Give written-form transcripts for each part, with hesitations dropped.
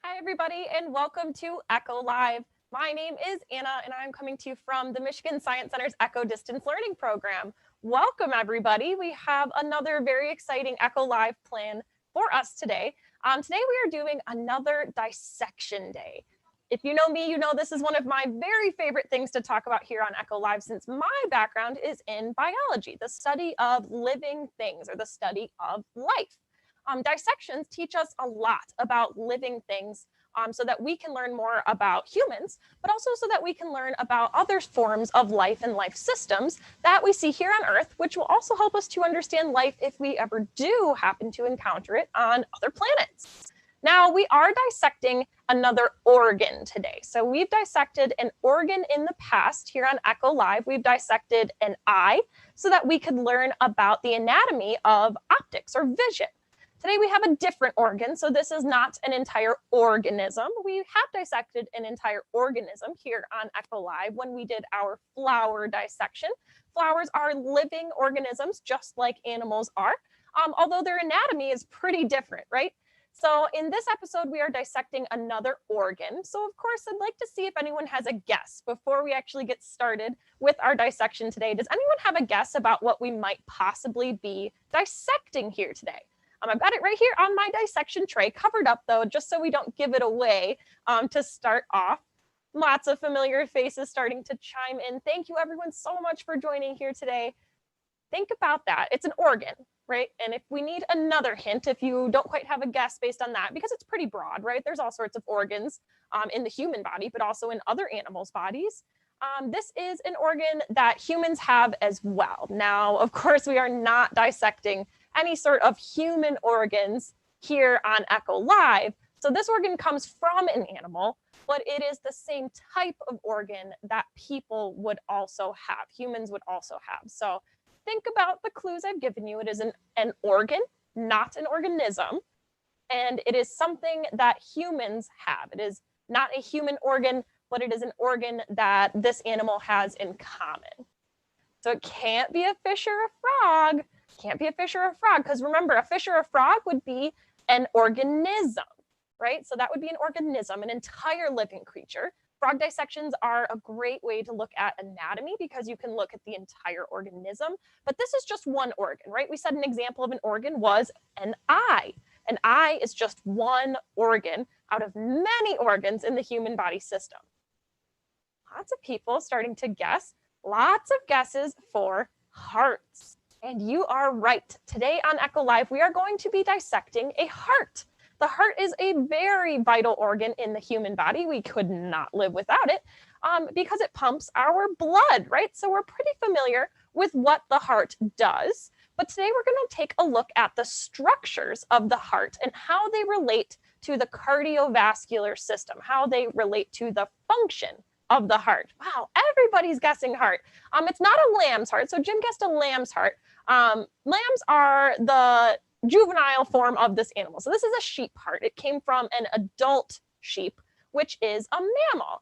Hi, everybody, and welcome to Echo Live. My name is Anna, and I'm coming to you from the Michigan Science Center's Echo Distance Learning Program. Welcome, everybody. We have another very exciting Echo Live plan for us today. Today, we are doing another dissection day. If you know me, you know this is one of my very favorite things to talk about here on Echo Live, since my background is in biology, the study of living things, or the study of life. Dissections teach us a lot about living things so that we can learn more about humans, but also so that we can learn about other forms of life and life systems that we see here on Earth, which will also help us to understand life if we ever do happen to encounter it on other planets. Now, we are dissecting another organ today. So we've dissected an organ in the past here on Echo Live. We've dissected an eye so that we could learn about the anatomy of optics or vision. Today we have a different organ, so this is not an entire organism. We have dissected an entire organism here on Echo Live when we did our flower dissection. Flowers are living organisms just like animals are, although their anatomy is pretty different, right? So in this episode, we are dissecting another organ. So of course, I'd like to see if anyone has a guess before we actually get started with our dissection today. Does anyone have a guess about what we might possibly be dissecting here today? I've got it right here on my dissection tray, covered up though, just so we don't give it away to start off. Lots of familiar faces starting to chime in. Thank you everyone so much for joining here today. Think about that. It's an organ, right? And if we need another hint, if you don't quite have a guess based on that, because it's pretty broad, right? There's all sorts of organs in the human body, but also in other animals' bodies. This is an organ that humans have as well. Now, of course, we are not dissecting any sort of human organs here on Echo Live. So this organ comes from an animal, but it is the same type of organ that people would also have, humans would also have. So think about the clues I've given you. It is an organ, not an organism, and it is something that humans have. It is not a human organ, but it is an organ that this animal has in common. So it can't be a fish or a frog. Can't be a fish or a frog, because remember, a fish or a frog would be an organism, right? So that would be an organism, an entire living creature. Frog dissections are a great way to look at anatomy because you can look at the entire organism, but this is just one organ, right? We said an example of an organ was an eye. An eye is just one organ out of many organs in the human body system. Lots of people starting to guess, lots of guesses for hearts. And you are right. Today on Echo Live, we are going to be dissecting a heart. The heart is a very vital organ in the human body. We could not live without it because it pumps our blood, right? So we're pretty familiar with what the heart does. But today we're going to take a look at the structures of the heart and how they relate to the cardiovascular system, how they relate to the function of the heart. Wow, everybody's guessing heart. It's not a lamb's heart. So Jim guessed a lamb's heart. Lambs are the juvenile form of this animal. So this is a sheep heart. It came from an adult sheep, which is a mammal.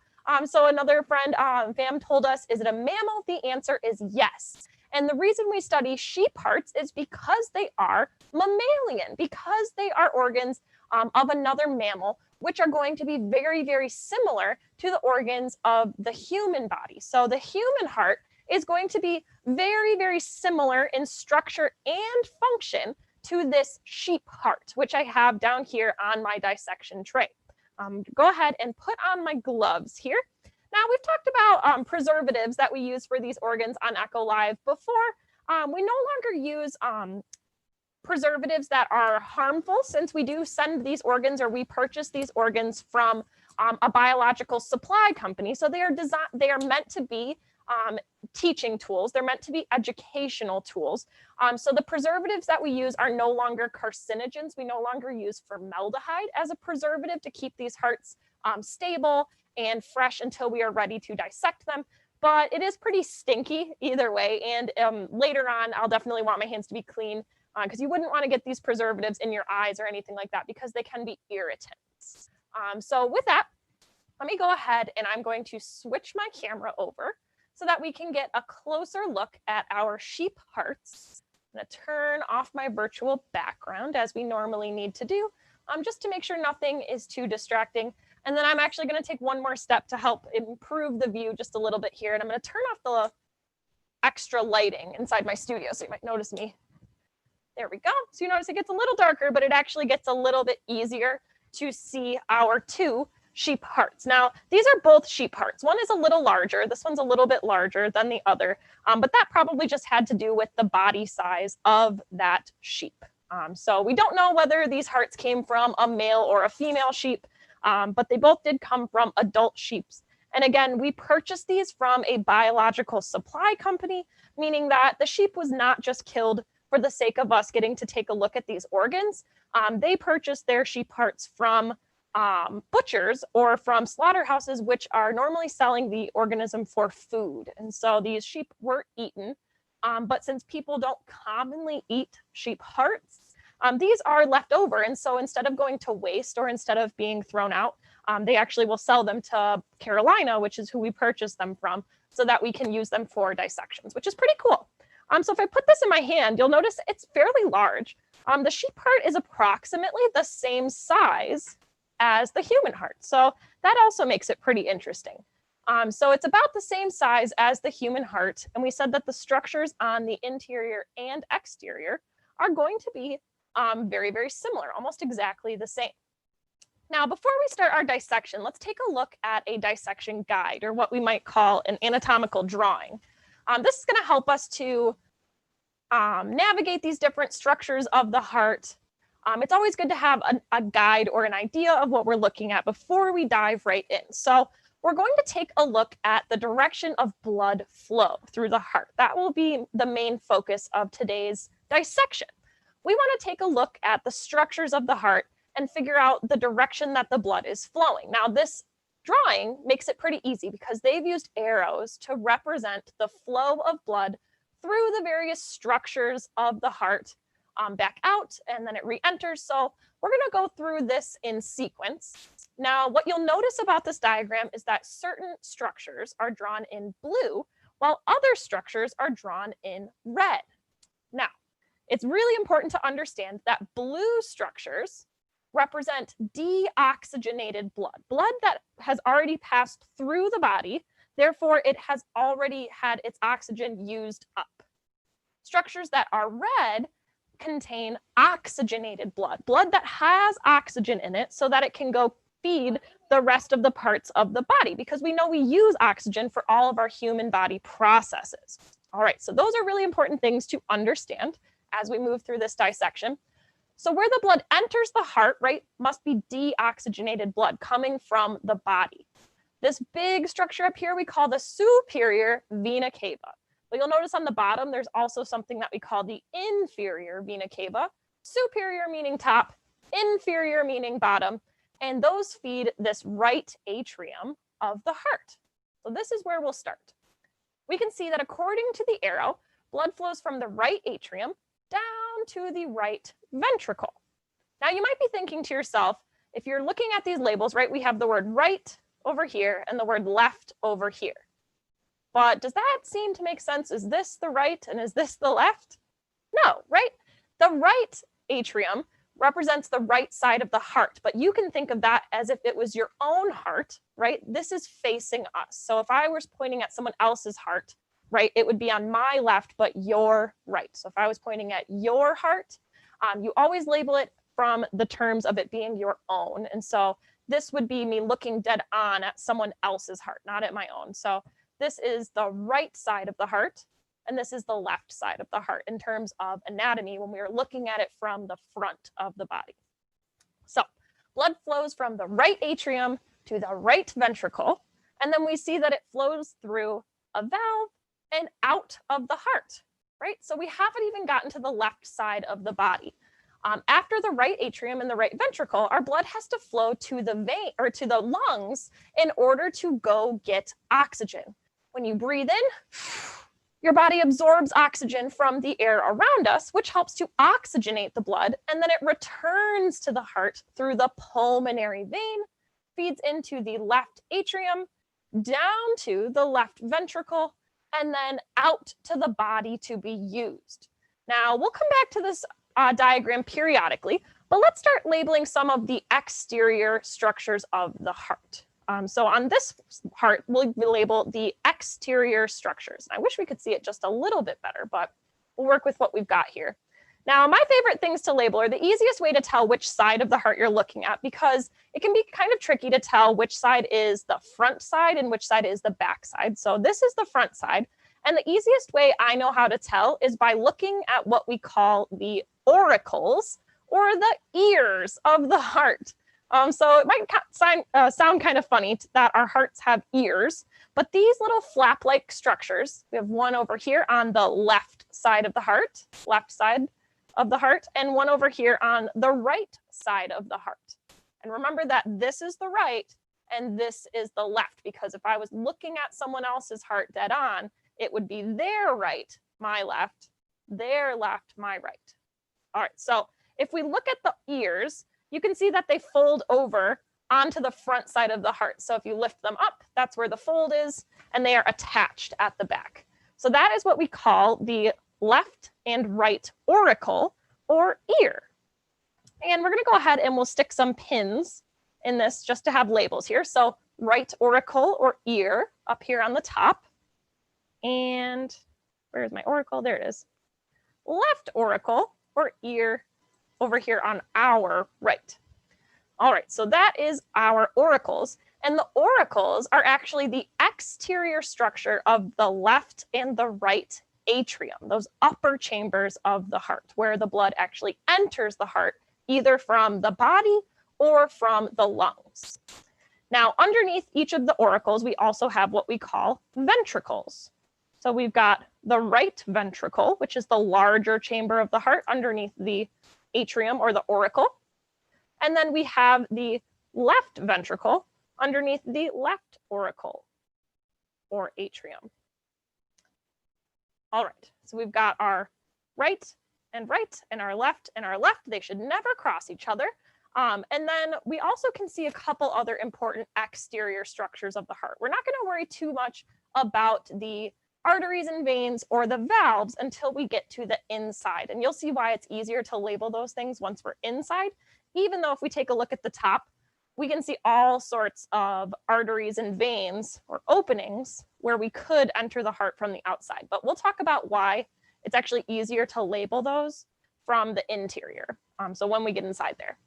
So another friend, Vam, told us, is it a mammal? The answer is yes. And the reason we study sheep hearts is because they are mammalian, because they are organs of another mammal, which are going to be very, very similar to the organs of the human body. So the human heart is going to be very, very similar in structure and function to this sheep heart, which I have down here on my dissection tray. Go ahead and put on my gloves here. Now, we've talked about preservatives that we use for these organs on Echo Live before. We no longer use preservatives that are harmful, since we do send these organs, or we purchase these organs from a biological supply company. So they are meant to be teaching tools. They're meant to be educational tools. So the preservatives that we use are no longer carcinogens. We no longer use formaldehyde as a preservative to keep these hearts stable and fresh until we are ready to dissect them. But it is pretty stinky either way. And later on, I'll definitely want my hands to be clean, because you wouldn't want to get these preservatives in your eyes or anything like that, because they can be irritants. So with that, let me go ahead and I'm going to switch my camera over so that we can get a closer look at our sheep hearts. I'm going to turn off my virtual background as we normally need to do. just to make sure nothing is too distracting. And then I'm actually going to take one more step to help improve the view just a little bit here. And I'm going to turn off the extra lighting inside my studio, so you might notice me. There we go. So you notice it gets a little darker, but it actually gets a little bit easier to see our two sheep hearts. Now, these are both sheep hearts. One is a little larger. This one's a little bit larger than the other, but that probably just had to do with the body size of that sheep. So we don't know whether these hearts came from a male or a female sheep, but they both did come from adult sheep. And again, we purchased these from a biological supply company, meaning that the sheep was not just killed for the sake of us getting to take a look at these organs. They purchased their sheep hearts from butchers or from slaughterhouses, which are normally selling the organism for food. And so these sheep were eaten, but since people don't commonly eat sheep hearts, these are left over. And so instead of going to waste or instead of being thrown out, they actually will sell them to Carolina, which is who we purchased them from, so that we can use them for dissections, which is pretty cool. So if I put this in my hand, you'll notice it's fairly large. The sheep heart is approximately the same size as the human heart. So that also makes it pretty interesting. So it's about the same size as the human heart. And we said that the structures on the interior and exterior are going to be very, very similar, almost exactly the same. Now, before we start our dissection, let's take a look at a dissection guide, or what we might call an anatomical drawing. This is going to help us to navigate these different structures of the heart. It's always good to have a guide or an idea of what we're looking at before we dive right in. So we're going to take a look at the direction of blood flow through the heart. That will be the main focus of today's dissection. We want to take a look at the structures of the heart and figure out the direction that the blood is flowing. Now, this drawing makes it pretty easy because they've used arrows to represent the flow of blood through the various structures of the heart, back out, and then it re-enters. So we're going to go through this in sequence. Now, what you'll notice about this diagram is that certain structures are drawn in blue, while other structures are drawn in red. Now, it's really important to understand that blue structures represent deoxygenated blood that has already passed through the body. Therefore, it has already had its oxygen used up. Structures that are red contain oxygenated blood that has oxygen in it so that it can go feed the rest of the parts of the body, because we know we use oxygen for all of our human body processes. All right, so those are really important things to understand as we move through this dissection. So where the blood enters the heart, right, must be deoxygenated blood coming from the body. This big structure up here we call the superior vena cava. But you'll notice on the bottom, there's also something that we call the inferior vena cava. Superior meaning top, inferior meaning bottom, and those feed this right atrium of the heart. So this is where we'll start. We can see that according to the arrow, blood flows from the right atrium down to the right ventricle. Now you might be thinking to yourself, if you're looking at these labels, right, we have the word right over here and the word left over here. But does that seem to make sense? Is this the right and is this the left? No, right? The right atrium represents the right side of the heart, but you can think of that as if it was your own heart, right? This is facing us. So if I was pointing at someone else's heart, right, it would be on my left, but your right. So if I was pointing at your heart, you always label it from the terms of it being your own. And so this would be me looking dead on at someone else's heart, not at my own. So this is the right side of the heart, and this is the left side of the heart in terms of anatomy when we are looking at it from the front of the body. So blood flows from the right atrium to the right ventricle, and then we see that it flows through a valve and out of the heart, right? So we haven't even gotten to the left side of the body. After the right atrium and the right ventricle, our blood has to flow to the vein or to the lungs in order to go get oxygen. When you breathe in, your body absorbs oxygen from the air around us, which helps to oxygenate the blood, and then it returns to the heart through the pulmonary vein, feeds into the left atrium, down to the left ventricle, and then out to the body to be used. Now, we'll come back to this diagram periodically, But let's start labeling some of the exterior structures of the heart. So on this heart, we'll label the exterior structures. I wish we could see it just a little bit better, but we'll work with what we've got here. Now, my favorite things to label are the easiest way to tell which side of the heart you're looking at, because it can be kind of tricky to tell which side is the front side and which side is the back side. So this is the front side. And the easiest way I know how to tell is by looking at what we call the auricles, or the ears of the heart. So it might sound kind of funny that our hearts have ears, but these little flap-like structures, we have one over here on the left side of the heart, and one over here on the right side of the heart. And remember that this is the right and this is the left, because if I was looking at someone else's heart dead on, it would be their right, my left, their left, my right. All right, so if we look at the ears, you can see that they fold over onto the front side of the heart. So if you lift them up, that's where the fold is, and they are attached at the back. So that is what we call the left and right auricle, or ear. And we're going to go ahead and we'll stick some pins in this just to have labels here. So right auricle or ear up here on the top. And where's my auricle? There it is. Left auricle or ear over here on our right. All right, so that is our auricles. And the auricles are actually the exterior structure of the left and the right atrium, those upper chambers of the heart, where the blood actually enters the heart, either from the body or from the lungs. Now, underneath each of the auricles, we also have what we call ventricles. So we've got the right ventricle, which is the larger chamber of the heart underneath the atrium or the auricle. And then we have the left ventricle underneath the left auricle or atrium. All right, so we've got our right and our left and our left. They should never cross each other. And then we also can see a couple other important exterior structures of the heart. We're not going to worry too much about the arteries and veins or the valves until we get to the inside. And you'll see why it's easier to label those things once we're inside, even though if we take a look at the top, we can see all sorts of arteries and veins or openings where we could enter the heart from the outside. But we'll talk about why it's actually easier to label those from the interior. So when we get inside there.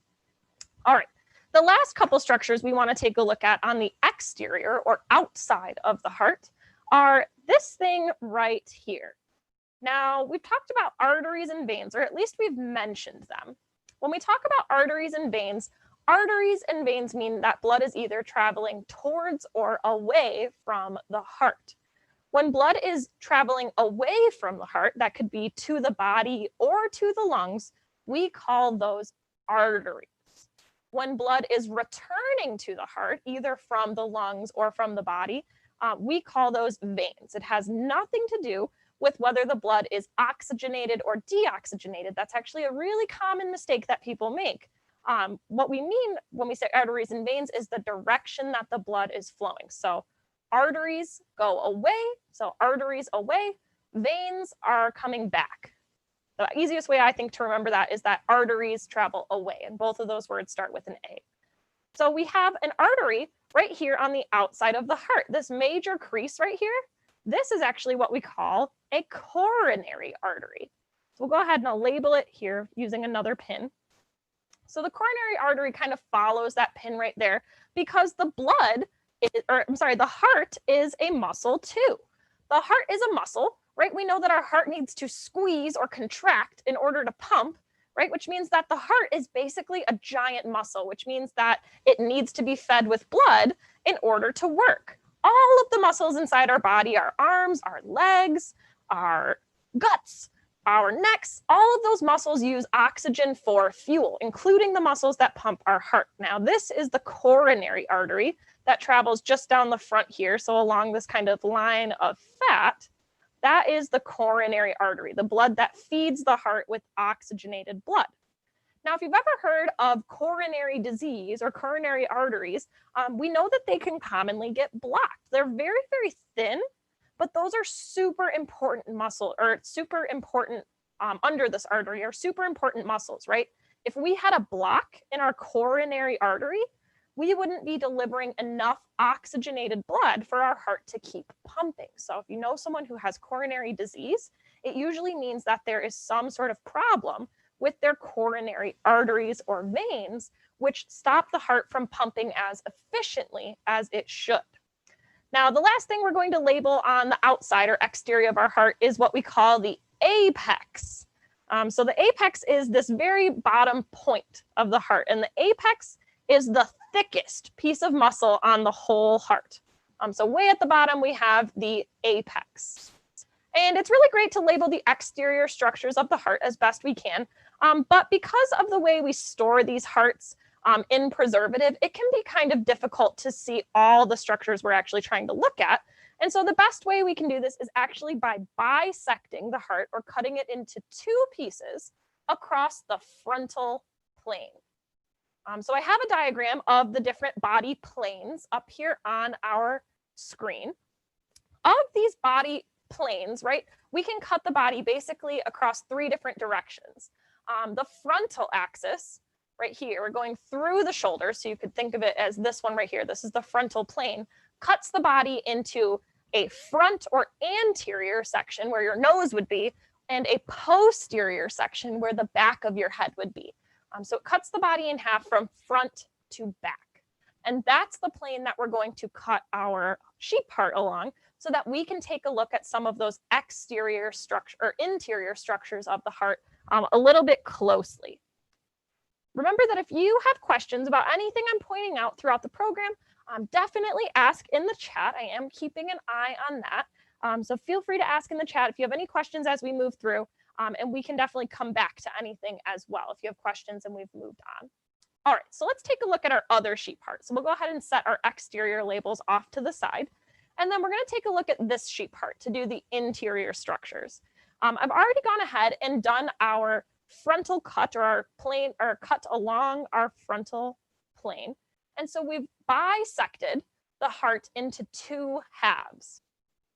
All right, the last couple structures we want to take a look at on the exterior or outside of the heart are this thing right here. Now, we've talked about arteries and veins, or at least we've mentioned them. When we talk about arteries and veins mean that blood is either traveling towards or away from the heart. When blood is traveling away from the heart, that could be to the body or to the lungs, we call those arteries. When blood is returning to the heart, either from the lungs or from the body, we call those veins. It has nothing to do with whether the blood is oxygenated or deoxygenated. That's actually a really common mistake that people make. What we mean when we say arteries and veins is the direction that the blood is flowing. So arteries go away, so arteries away, veins are coming back. The easiest way I think to remember that is that arteries travel away, and both of those words start with an A. So we have an artery right here on the outside of the heart. This major crease right here, this is actually what we call a coronary artery. So we'll go ahead and I'll label it here using another pin. So the coronary artery kind of follows that pin right there because the heart is a muscle too. The heart is a muscle, right? We know that our heart needs to squeeze or contract in order to pump, right? Which means that the heart is basically a giant muscle, which means that it needs to be fed with blood in order to work. All of the muscles inside our body, our arms, our legs, our guts, our necks, all of those muscles use oxygen for fuel, including the muscles that pump our heart. Now, this is the coronary artery that travels just down the front here. So along this kind of line of fat, that is the coronary artery, the blood that feeds the heart with oxygenated blood. Now, if you've ever heard of coronary disease or coronary arteries, we know that they can commonly get blocked. They're very, very thin, but those are super important muscle or super important under this artery are super important muscles, right? If we had a block in our coronary artery, we wouldn't be delivering enough oxygenated blood for our heart to keep pumping. So if you know someone who has coronary disease, it usually means that there is some sort of problem with their coronary arteries or veins, which stop the heart from pumping as efficiently as it should. Now, the last thing we're going to label on the outside or exterior of our heart is what we call the apex. So the apex is this very bottom point of the heart, and the apex is the thickest piece of muscle on the whole heart. So way at the bottom, we have the apex. And it's really great to label the exterior structures of the heart as best we can. But because of the way we store these hearts in preservative, it can be kind of difficult to see all the structures we're actually trying to look at. And so the best way we can do this is actually by bisecting the heart or cutting it into two pieces across the frontal plane. So I have a diagram of the different body planes up here on our screen. Of these body planes, right, we can cut the body basically across three different directions. The frontal axis, right here, we're going through the shoulder, so you could think of it as this one right here. This is the frontal plane, cuts the body into a front or anterior section where your nose would be, and a posterior section where the back of your head would be. So it cuts the body in half from front to back. And that's the plane that we're going to cut our sheep heart along so that we can take a look at some of those exterior structure or interior structures of the heart a little bit closely. Remember that if you have questions about anything I'm pointing out throughout the program, definitely ask in the chat. I am keeping an eye on that. So feel free to ask in the chat if you have any questions as we move through. And we can definitely come back to anything as well if you have questions and we've moved on. All right, so let's take a look at our other sheep heart. So we'll go ahead and set our exterior labels off to the side. And then we're going to take a look at this sheep heart to do the interior structures. I've already gone ahead and done our frontal cut or our plane or cut along our frontal plane. And so we've bisected the heart into two halves.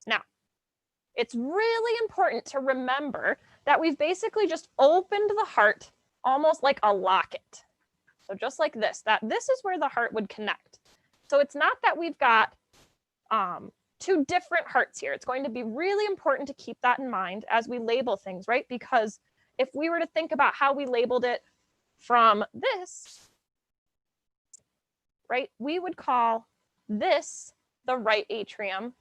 Now, it's really important to remember that we've basically just opened the heart almost like a locket. So just like this, that this is where the heart would connect. So it's not that we've got two different hearts here. It's going to be really important to keep that in mind as we label things, right? Because if we were to think about how we labeled it from this, right, we would call this the right atrium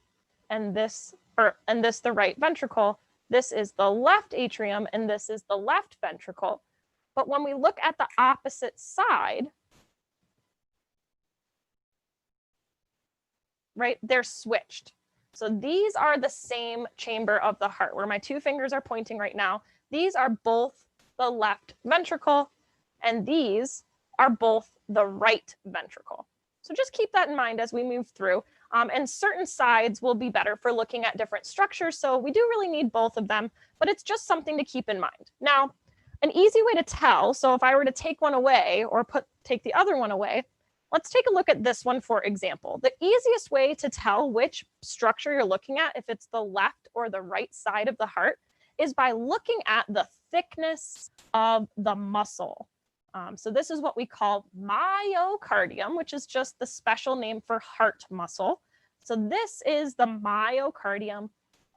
and this the right ventricle. This is the left atrium and this is the left ventricle. But when we look at the opposite side, right, they're switched. So these are the same chamber of the heart where my two fingers are pointing right now. These are both the left ventricle and these are both the right ventricle. So just keep that in mind as we move through. And certain sides will be better for looking at different structures. So we do really need both of them, but it's just something to keep in mind. Now, an easy way to tell, so if I were to take one away or take the other one away, let's take a look at this one, for example. The easiest way to tell which structure you're looking at, if it's the left or the right side of the heart, is by looking at the thickness of the muscle. So this is what we call myocardium, which is just the special name for heart muscle. So this is the myocardium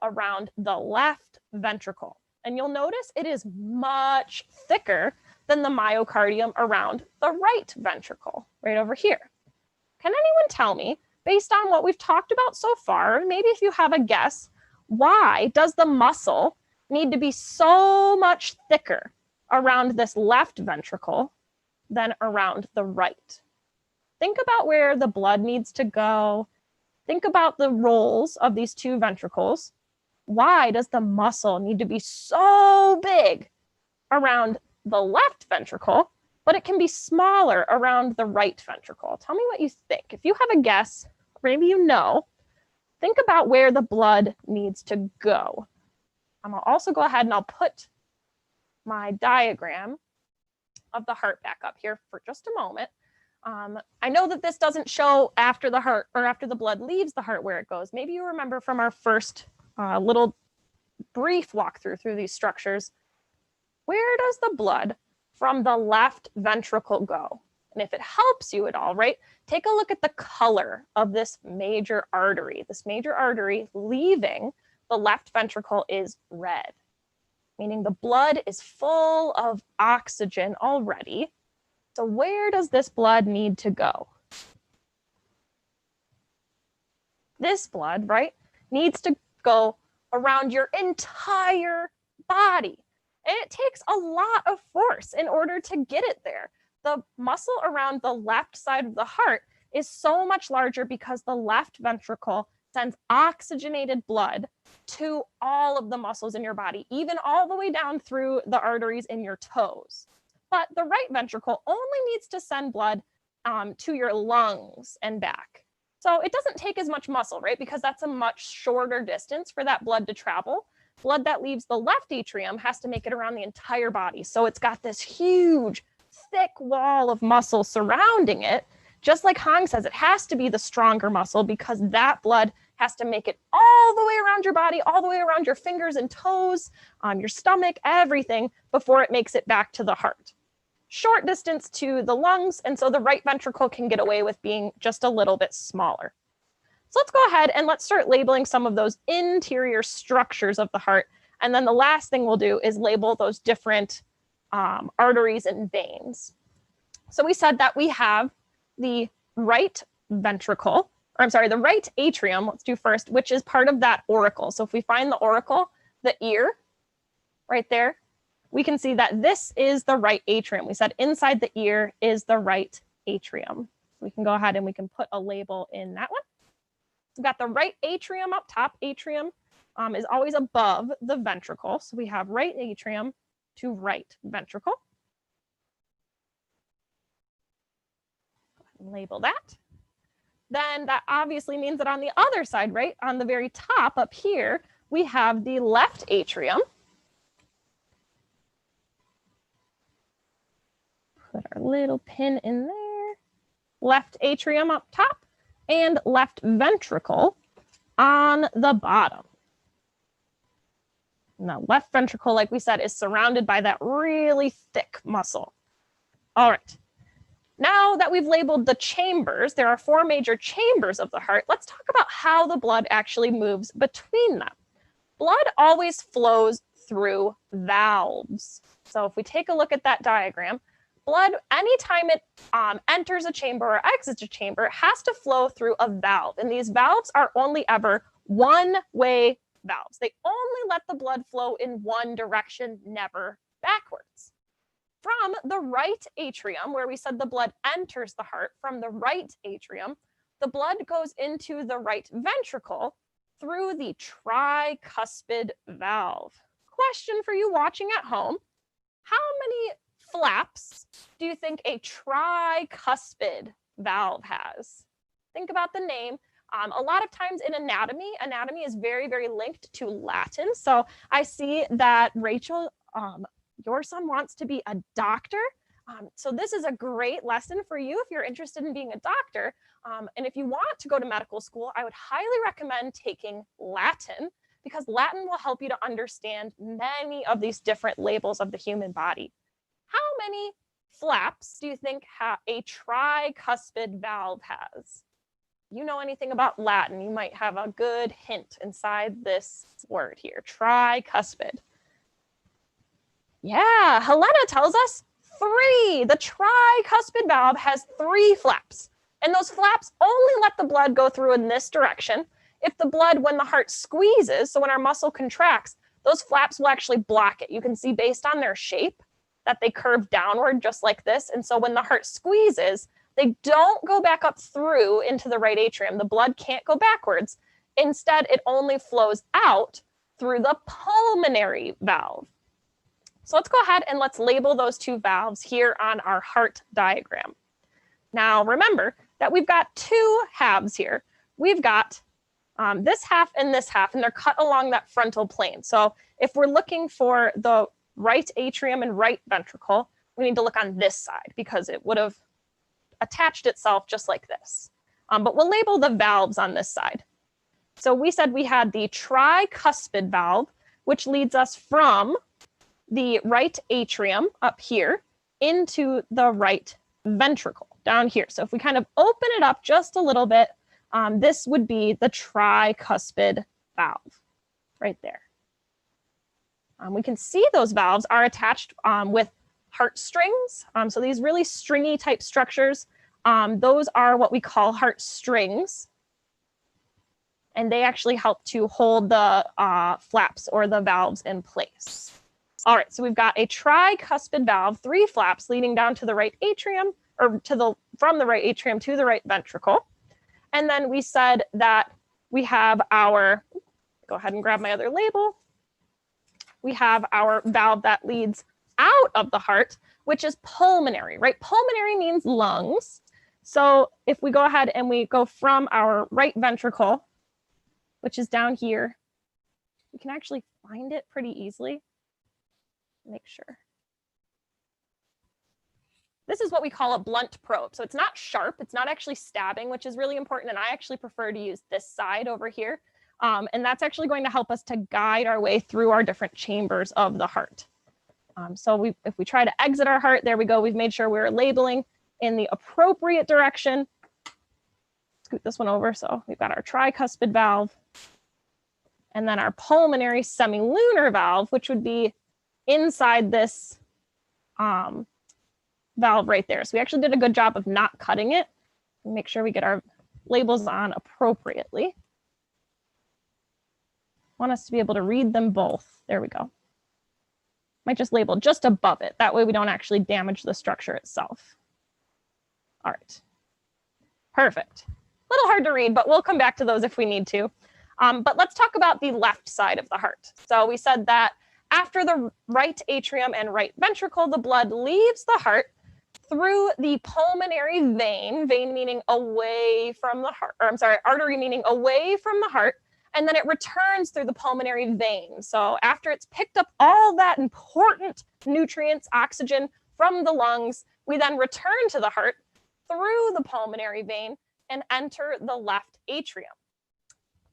around the left ventricle. And you'll notice it is much thicker than the myocardium around the right ventricle, right over here. Can anyone tell me, based on what we've talked about so far, maybe if you have a guess, why does the muscle need to be so much thicker around this left ventricle than around the right? Think about where the blood needs to go. Think about the roles of these two ventricles. Why does the muscle need to be so big around the left ventricle, but it can be smaller around the right ventricle? Tell me what you think. If you have a guess, or maybe you know, think about where the blood needs to go. I'll also go ahead and I'll put my diagram of the heart back up here for just a moment. I know that this doesn't show after the heart or after the blood leaves the heart where it goes. Maybe you remember from our first little brief walkthrough through these structures. Where does the blood from the left ventricle go? And if it helps you at all, right, take a look at the color of this major artery. This major artery leaving the left ventricle is red, meaning the blood is full of oxygen already. So where does this blood need to go? This blood, right, needs to go around your entire body. And it takes a lot of force in order to get it there. The muscle around the left side of the heart is so much larger because the left ventricle sends oxygenated blood to all of the muscles in your body, even all the way down through the arteries in your toes. But the right ventricle only needs to send blood to your lungs and back. So it doesn't take as much muscle, right? Because that's a much shorter distance for that blood to travel. Blood that leaves the left atrium has to make it around the entire body. So it's got this huge, thick wall of muscle surrounding it. Just like Hong says, it has to be the stronger muscle because that blood has to make it all the way around your body, all the way around your fingers and toes, your stomach, everything before it makes it back to the heart. Short distance to the lungs, and so the right ventricle can get away with being just a little bit smaller. So let's go ahead and let's start labeling some of those interior structures of the heart. And then the last thing we'll do is label those different arteries and veins. So we said that we have the right ventricle, or I'm sorry, the right atrium, let's do first, which is part of that auricle. So if we find the auricle, the ear right there, we can see that this is the right atrium. We said inside the ear is the right atrium. We can go ahead and we can put a label in that one. We've got the right atrium up top. Atrium is always above the ventricle. So we have right atrium to right ventricle. Label that. Then that obviously means that on the other side, right, on the very top up here, we have the left atrium. Put our little pin in there. Left atrium up top and left ventricle on the bottom. Now, left ventricle, like we said, is surrounded by that really thick muscle. All right. Now that we've labeled the chambers, there are 4 major chambers of the heart. Let's talk about how the blood actually moves between them. Blood always flows through valves. So if we take a look at that diagram, blood, anytime it enters a chamber or exits a chamber, it has to flow through a valve. And these valves are only ever one-way valves. They only let the blood flow in one direction, never backwards. From the right atrium, where we said the blood enters the heart, from the right atrium, the blood goes into the right ventricle through the tricuspid valve. Question for you watching at home: how many flaps do you think a tricuspid valve has? Think about the name. A lot of times in anatomy is very, very linked to Latin. So I see that Rachel, your son wants to be a doctor. So this is a great lesson for you if you're interested in being a doctor. And if you want to go to medical school, I would highly recommend taking Latin, because Latin will help you to understand many of these different labels of the human body. How many flaps do you think a tricuspid valve has? You know anything about Latin, you might have a good hint inside this word here, tricuspid. Yeah, Helena tells us 3. The tricuspid valve has 3 flaps. And those flaps only let the blood go through in this direction. If the blood, when the heart squeezes, so when our muscle contracts, those flaps will actually block it. You can see based on their shape that they curve downward just like this. And so when the heart squeezes, they don't go back up through into the right atrium. The blood can't go backwards. Instead, it only flows out through the pulmonary valve. So let's go ahead and let's label those 2 valves here on our heart diagram. Now, remember that we've got 2 halves here. We've got this half, and they're cut along that frontal plane. So if we're looking for the right atrium and right ventricle, we need to look on this side because it would have attached itself just like this. But we'll label the valves on this side. So we said we had the tricuspid valve, which leads us from the right atrium up here into the right ventricle down here. So if we kind of open it up just a little bit, this would be the tricuspid valve right there. We can see those valves are attached with heart strings. So these really stringy type structures, those are what we call heart strings. And they actually help to hold the flaps or the valves in place. All right, so we've got a tricuspid valve, 3 flaps leading down to the right atrium, or from the right atrium to the right ventricle. And then we said that we have our, go ahead and grab my other label. We have our valve that leads out of the heart, which is pulmonary, right? Pulmonary means lungs. So if we go ahead and we go from our right ventricle, which is down here, we can actually find it pretty easily. Make sure. This is what we call a blunt probe. So it's not sharp, it's not actually stabbing, which is really important. And I actually prefer to use this side over here. And that's actually going to help us to guide our way through our different chambers of the heart. So if we try to exit our heart, there we go. We've made sure we're labeling in the appropriate direction. Scoot this one over. So we've got our tricuspid valve and then our pulmonary semilunar valve, which would be inside this valve right there. So we actually did a good job of not cutting it. Make sure we get our labels on appropriately. Want us to be able to read them both. There we go. Might just label just above it. That way we don't actually damage the structure itself. All right. Perfect. A little hard to read, but we'll come back to those if we need to. But let's talk about the left side of the heart. So we said that after the right atrium and right ventricle, the blood leaves the heart through the pulmonary vein, vein meaning away from the heart, or I'm sorry, artery meaning away from the heart, and then it returns through the pulmonary vein. So after it's picked up all that important nutrients, oxygen from the lungs, we then return to the heart through the pulmonary vein and enter the left atrium.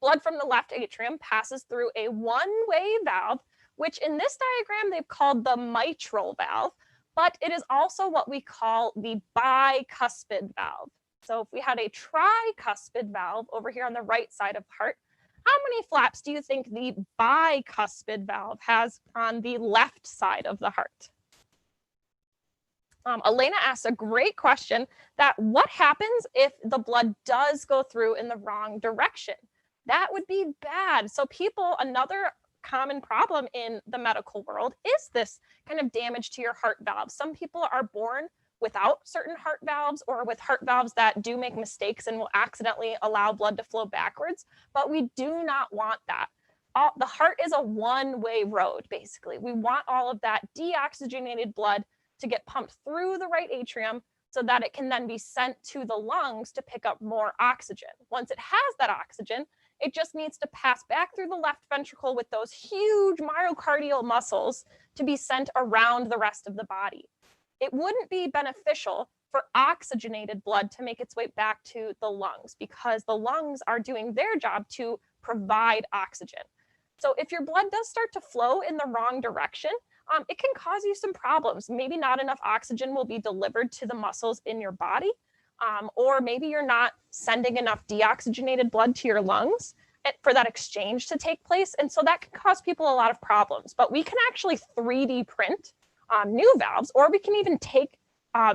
Blood from the left atrium passes through a one-way valve, which in this diagram they've called the mitral valve, but it is also what we call the bicuspid valve. So if we had a tricuspid valve over here on the right side of the heart, how many flaps do you think the bicuspid valve has on the left side of the heart? Elena asks a great question, that what happens if the blood does go through in the wrong direction? That would be bad. So people, another common problem in the medical world is this kind of damage to your heart valves. Some people are born without certain heart valves or with heart valves that do make mistakes and will accidentally allow blood to flow backwards, but we do not want that. The heart is a one-way road, basically. We want all of that deoxygenated blood to get pumped through the right atrium so that it can then be sent to the lungs to pick up more oxygen. Once it has that oxygen, it just needs to pass back through the left ventricle with those huge myocardial muscles to be sent around the rest of the body. It wouldn't be beneficial for oxygenated blood to make its way back to the lungs because the lungs are doing their job to provide oxygen. So if your blood does start to flow in the wrong direction, it can cause you some problems. Maybe not enough oxygen will be delivered to the muscles in your body, or maybe you're not sending enough deoxygenated blood to your lungs for that exchange to take place. And so that can cause people a lot of problems. But we can actually 3D print new valves, or we can even take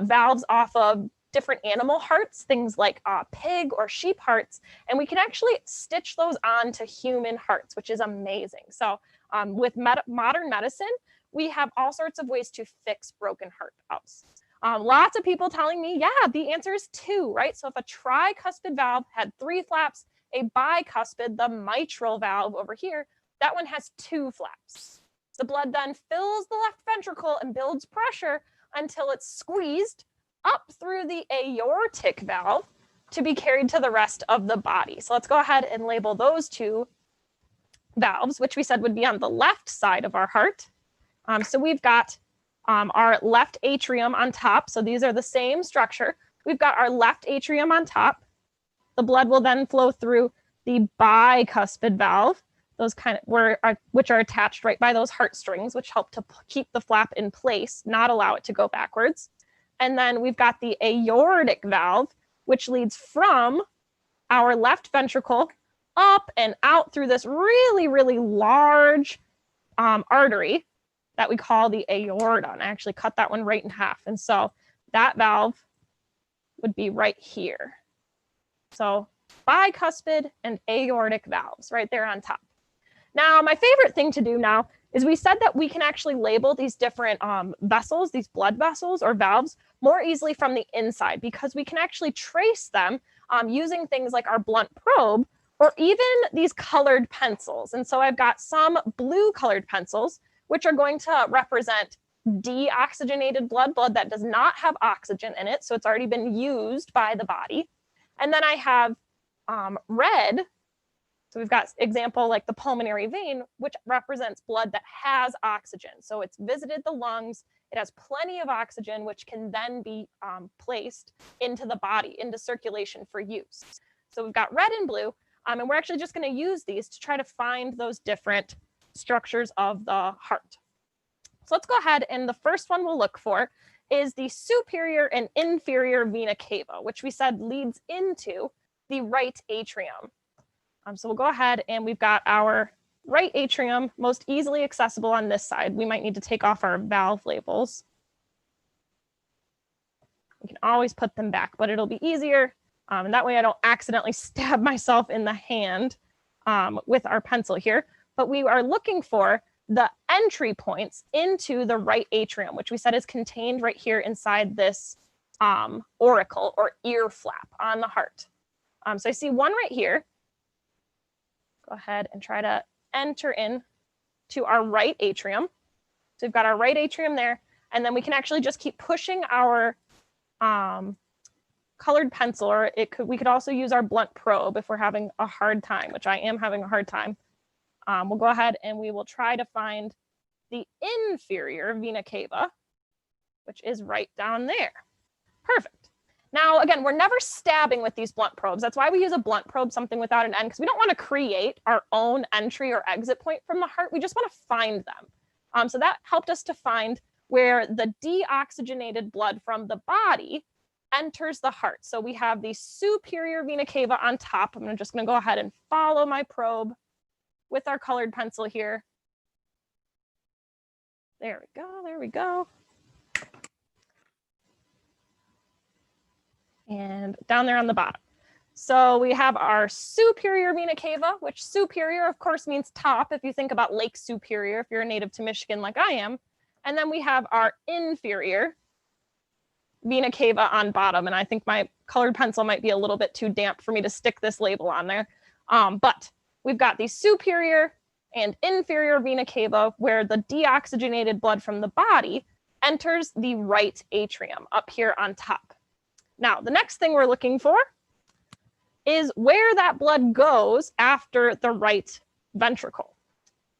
valves off of different animal hearts, things like pig or sheep hearts, and we can actually stitch those onto human hearts, which is amazing. So with modern medicine, we have all sorts of ways to fix broken heart valves. Lots of people telling me, yeah, the answer is 2, right? So if a tricuspid valve had 3 flaps, a bicuspid, the mitral valve over here, that one has 2 flaps. The blood then fills the left ventricle and builds pressure until it's squeezed up through the aortic valve to be carried to the rest of the body. So let's go ahead and label those 2 valves, which we said would be on the left side of our heart. So we've got our left atrium on top. So these are the same structure. We've got our left atrium on top. The blood will then flow through the bicuspid valve those which are attached right by those heartstrings, which help to keep the flap in place, not allow it to go backwards. And then we've got the aortic valve, which leads from our left ventricle up and out through this really, really large artery that we call the aorta. And I actually cut that one right in half. And so that valve would be right here. So bicuspid and aortic valves right there on top. Now, my favorite thing to do now is we said that we can actually label these different vessels, these blood vessels or valves, more easily from the inside because we can actually trace them using things like our blunt probe or even these colored pencils. And so I've got some blue colored pencils, which are going to represent deoxygenated blood that does not have oxygen in it. So it's already been used by the body. And then I have red. So we've got example like the pulmonary vein, which represents blood that has oxygen. So it's visited the lungs. It has plenty of oxygen, which can then be placed into the body, into circulation for use. So we've got red and blue, and we're actually just going to use these to try to find those different structures of the heart. So let's go ahead, and the first one we'll look for is the superior and inferior vena cava, which we said leads into the right atrium. So we'll go ahead, and we've got our right atrium most easily accessible on this side. We might need to take off our valve labels. We can always put them back, but it'll be easier. And that way I don't accidentally stab myself in the hand with our pencil here. But we are looking for the entry points into the right atrium, which we said is contained right here inside this auricle or ear flap on the heart. So I see one right here. Go ahead and try to enter in to our right atrium. So we've got our right atrium there, and then we can actually just keep pushing our colored pencil, or we could also use our blunt probe if we're having a hard time, which I am having a hard time. We'll go ahead and we will try to find the inferior vena cava, which is right down there. Perfect. Now, again, we're never stabbing with these blunt probes. That's why we use a blunt probe, something without an end, because we don't want to create our own entry or exit point from the heart. We just want to find them. So that helped us to find where the deoxygenated blood from the body enters the heart. So we have the superior vena cava on top. I'm just going to go ahead and follow my probe with our colored pencil here. There we go. There we go. And down there on the bottom. So we have our superior vena cava, which superior, of course, means top. If you think about Lake Superior, if you're a native to Michigan like I am. And then we have our inferior vena cava on bottom. And I think my colored pencil might be a little bit too damp for me to stick this label on there. But we've got the superior and inferior vena cava where the deoxygenated blood from the body enters the right atrium up here on top. Now, the next thing we're looking for is where that blood goes after the right ventricle,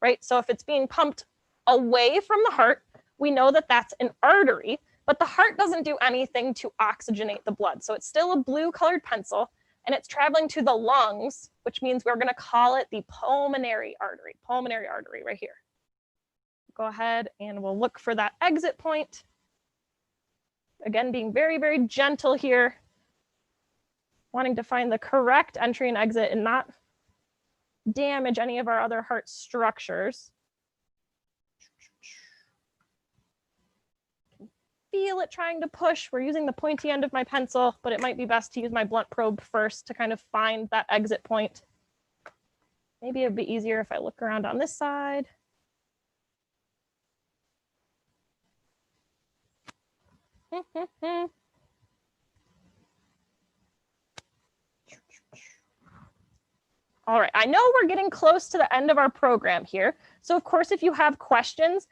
right? So if it's being pumped away from the heart, we know that that's an artery, but the heart doesn't do anything to oxygenate the blood. So it's still a blue colored pencil, and it's traveling to the lungs, which means we're going to call it the pulmonary artery right here. Go ahead and we'll look for that exit point. Again, being very, very gentle here, wanting to find the correct entry and exit and not damage any of our other heart structures. Feel it trying to push. We're using the pointy end of my pencil, but it might be best to use my blunt probe first to kind of find that exit point. Maybe it'd be easier if I look around on this side. All right, I know we're getting close to the end of our program here. So of course, if you have questions,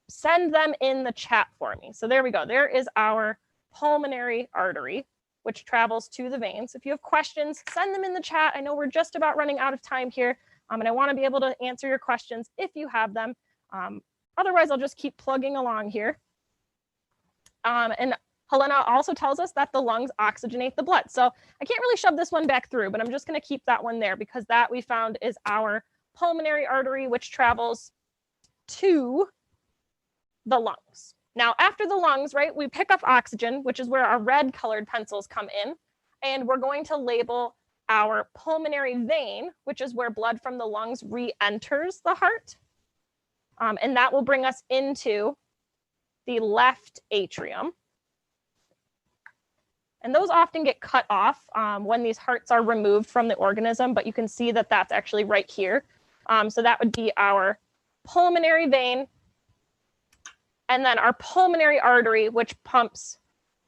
send them in the chat for me. So there we go. There is our pulmonary artery, which travels to the veins. If you have questions, send them in the chat. I know we're just about running out of time here, and I want to be able to answer your questions if you have them. Otherwise, I'll just keep plugging along here. And Helena also tells us that the lungs oxygenate the blood. So I can't really shove this one back through, but I'm just going to keep that one there because that we found is our pulmonary artery, which travels to the lungs. Now, after the lungs, right, we pick up oxygen, which is where our red colored pencils come in, and we're going to label our pulmonary vein, which is where blood from the lungs re-enters the heart. And that will bring us into the left atrium. And those often get cut off when these hearts are removed from the organism, but you can see that that's actually right here. So that would be our pulmonary vein, and then our pulmonary artery, which pumps,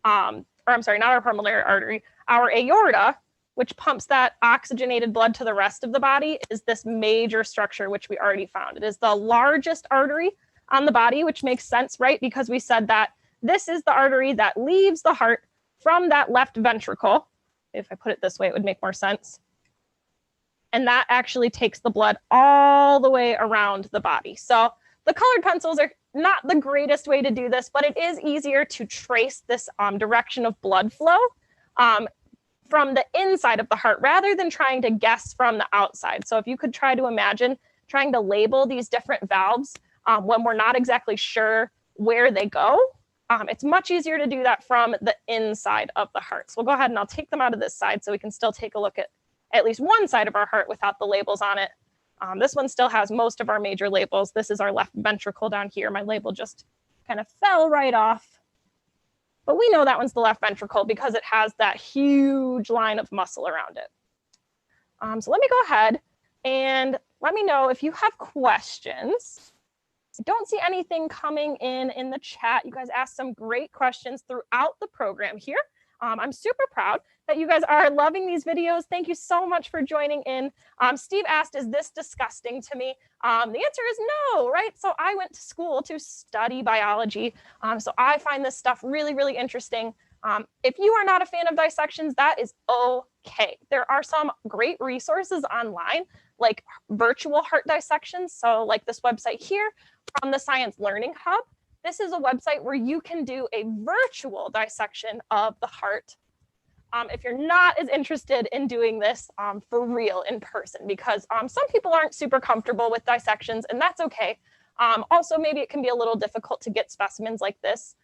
or I'm sorry, not our pulmonary artery, our aorta, which pumps that oxygenated blood to the rest of the body, is this major structure, which we already found. It is the largest artery on the body, which makes sense, right? Because we said that this is the artery that leaves the heart from that left ventricle. If I put it this way, it would make more sense. And that actually takes the blood all the way around the body. So the colored pencils are not the greatest way to do this, but it is easier to trace this direction of blood flow from the inside of the heart rather than trying to guess from the outside. So if you could try to imagine trying to label these different valves when we're not exactly sure where they go, it's much easier to do that from the inside of the heart. So we'll go ahead and I'll take them out of this side so we can still take a look at least one side of our heart without the labels on it. This one still has most of our major labels. This is our left ventricle down here. My label just kind of fell right off. But we know that one's the left ventricle because it has that huge line of muscle around it. So let me go ahead and let me know if you have questions. I don't see anything coming in the chat. You guys asked some great questions throughout the program here. I'm super proud that you guys are loving these videos. Thank you so much for joining in. Steve asked, is this disgusting to me? The answer is no, right? So I went to school to study biology. So I find this stuff really, really interesting. If you are not a fan of dissections, that is okay. There are some great resources online, like virtual heart dissections. So like this website here from the Science Learning Hub. This is a website where you can do a virtual dissection of the heart if you're not as interested in doing this for real in person, because some people aren't super comfortable with dissections, and that's okay. Also, maybe it can be a little difficult to get specimens like this.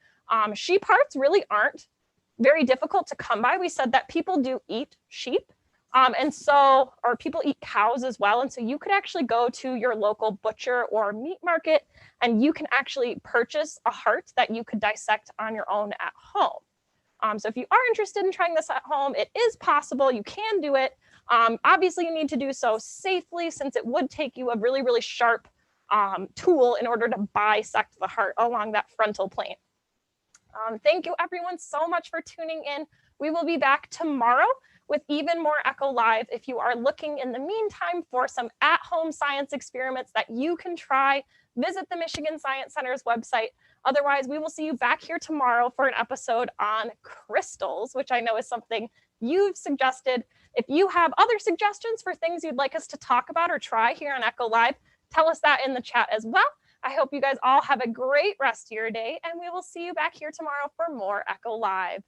Sheep hearts really aren't very difficult to come by. We said that people do eat sheep, or people eat cows as well. And so you could actually go to your local butcher or meat market, and you can actually purchase a heart that you could dissect on your own at home. So if you are interested in trying this at home, it is possible. You can do it. Obviously, you need to do so safely, since it would take you a really, really sharp tool in order to bisect the heart along that frontal plane. Thank you, everyone, so much for tuning in. We will be back tomorrow with even more Echo Live. If you are looking in the meantime for some at-home science experiments that you can try, visit the Michigan Science Center's website. Otherwise, we will see you back here tomorrow for an episode on crystals, which I know is something you've suggested. If you have other suggestions for things you'd like us to talk about or try here on Echo Live, tell us that in the chat as well. I hope you guys all have a great rest of your day, and we will see you back here tomorrow for more Echo Live.